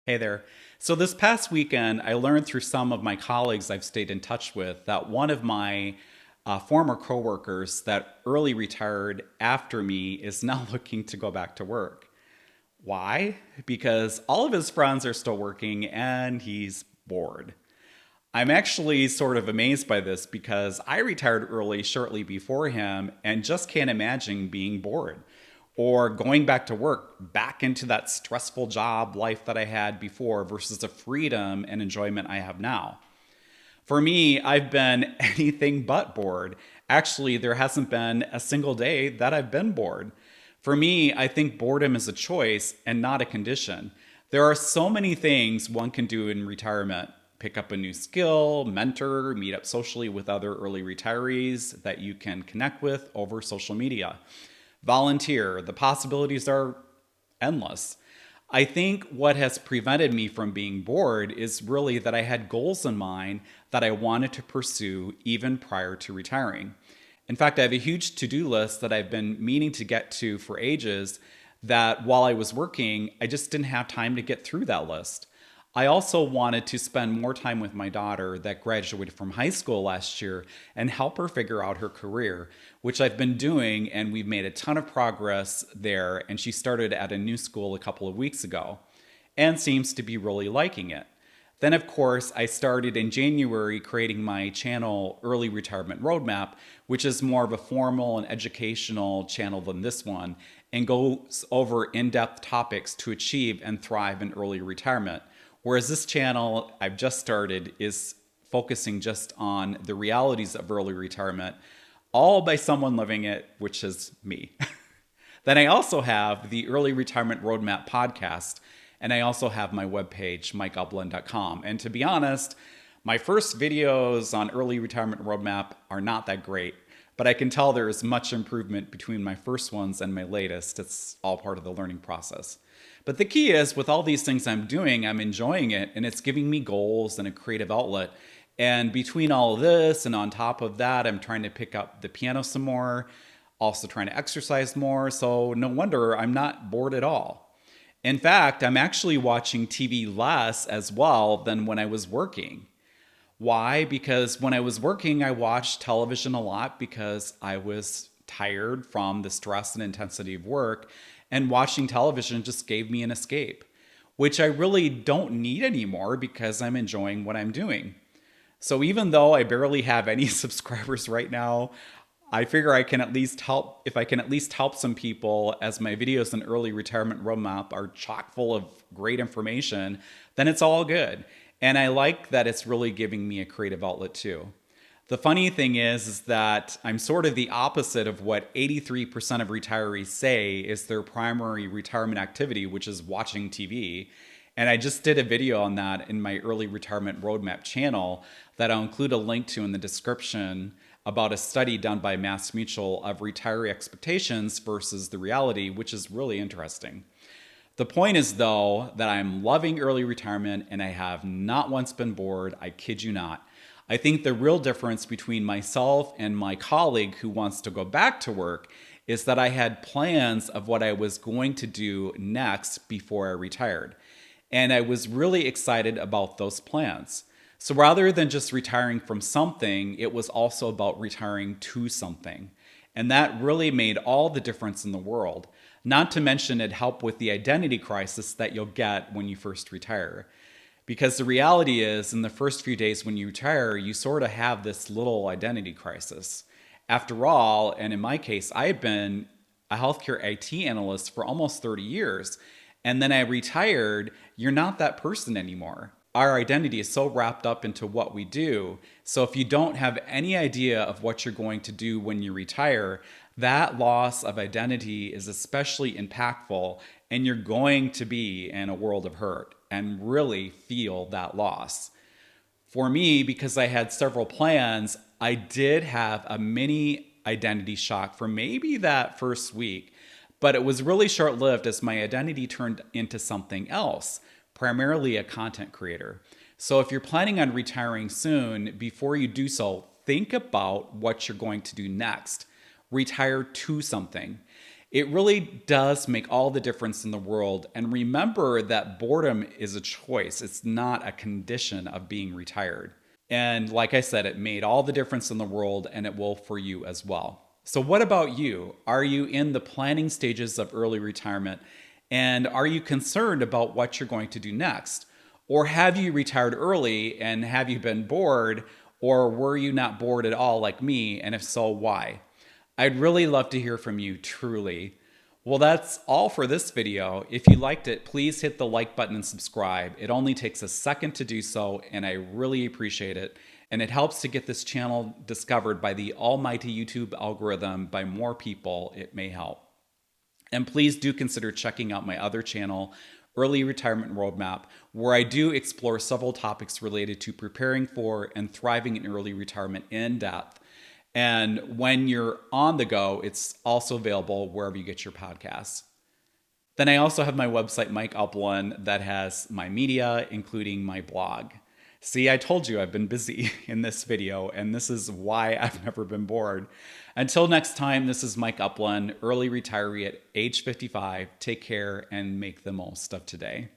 Hey there. So, this past weekend, I learned through some of my colleagues I've stayed in touch with that one of my former coworkers that early retired after me is now looking to go back to work. Why? Because all of his friends are still working and he's bored. I'm actually sort of amazed by this because I retired early shortly before him and just can't imagine being bored or going back to work, back into that stressful job life that I had before versus the freedom and enjoyment I have now. For me, I've been anything but bored. Actually, there hasn't been a single day that I've been bored. For me, I think boredom is a choice and not a condition. There are so many things one can do in retirement: pick up a new skill, mentor, meet up socially with other early retirees that you can connect with over social media, volunteer. The possibilities are endless. I think what has prevented me from being bored is really that I had goals in mind that I wanted to pursue even prior to retiring. In fact, I have a huge to do list that I've been meaning to get to for ages that while I was working, I just didn't have time to get through that list. I also wanted to spend more time with my daughter that graduated from high school last year and help her figure out her career, which I've been doing, and we've made a ton of progress there. And she started at a new school a couple of weeks ago and seems to be really liking it. Then, of course, I started in January creating my channel Early Retirement Roadmap, which is more of a formal and educational channel than this one and goes over in depth topics to achieve and thrive in early retirement. Whereas this channel I've just started is focusing just on the realities of early retirement, all by someone living it, which is me. Then I also have the Early Retirement Roadmap podcast, and I also have my webpage, MikeUpland.com. And to be honest, my first videos on Early Retirement Roadmap are not that great, but I can tell there is much improvement between my first ones and my latest. It's all part of the learning process. But the key is, with all these things I'm doing, I'm enjoying it, and it's giving me goals and a creative outlet. And between all of this and on top of that, I'm trying to pick up the piano some more, also trying to exercise more. So no wonder I'm not bored at all. In fact, I'm actually watching TV less as well than when I was working. Why? Because when I was working, I watched television a lot because I was tired from the stress and intensity of work, and watching television just gave me an escape, which I really don't need anymore because I'm enjoying what I'm doing. So even though I barely have any subscribers right now, I figure I can at least help, if I can at least help some people, as my videos in Early Retirement Roadmap are chock full of great information, then it's all good. And I like that it's really giving me a creative outlet too. The funny thing is that I'm sort of the opposite of what 83% of retirees say is their primary retirement activity, which is watching TV. And I just did a video on that in my Early Retirement Roadmap channel that I'll include a link to in the description, about a study done by MassMutual of retiree expectations versus the reality, which is really interesting. The point is, though, that I'm loving early retirement and I have not once been bored. I kid you not. I think the real difference between myself and my colleague who wants to go back to work is that I had plans of what I was going to do next before I retired. And I was really excited about those plans. So rather than just retiring from something, it was also about retiring to something. And that really made all the difference in the world. Not to mention it helped with the identity crisis that you'll get when you first retire. Because the reality is, in the first few days when you retire, you sort of have this little identity crisis. After all, and in my case, I've been a healthcare IT analyst for almost 30 years. And then I retired. You're not that person anymore. Our identity is so wrapped up into what we do. So if you don't have any idea of what you're going to do when you retire, that loss of identity is especially impactful, and you're going to be in a world of hurt and really feel that loss. For me, because I had several plans, I did have a mini identity shock for maybe that first week, but it was really short-lived as my identity turned into something else, primarily a content creator. So if you're planning on retiring soon, before you do so, think about what you're going to do next. Retire to something. It really does make all the difference in the world. And remember that boredom is a choice, it's not a condition of being retired. And like I said, it made all the difference in the world, and it will for you as well. So, what about you? Are you in the planning stages of early retirement? And are you concerned about what you're going to do next? Or have you retired early and have you been bored? Or were you not bored at all like me? And if so, why? I'd really love to hear from you, truly. Well, that's all for this video. If you liked it, please hit the like button and subscribe. It only takes a second to do so, and I really appreciate it. And it helps to get this channel discovered by the almighty YouTube algorithm by more people. It may help. And please do consider checking out my other channel, Early Retirement Roadmap, where I do explore several topics related to preparing for and thriving in early retirement in depth. And when you're on the go, it's also available wherever you get your podcasts. Then I also have my website, Mike Upland, that has my media, including my blog. See, I told you I've been busy in this video, and this is why I've never been bored. Until next time, this is Mike Upland, early retiree at age 55. Take care and make the most of today.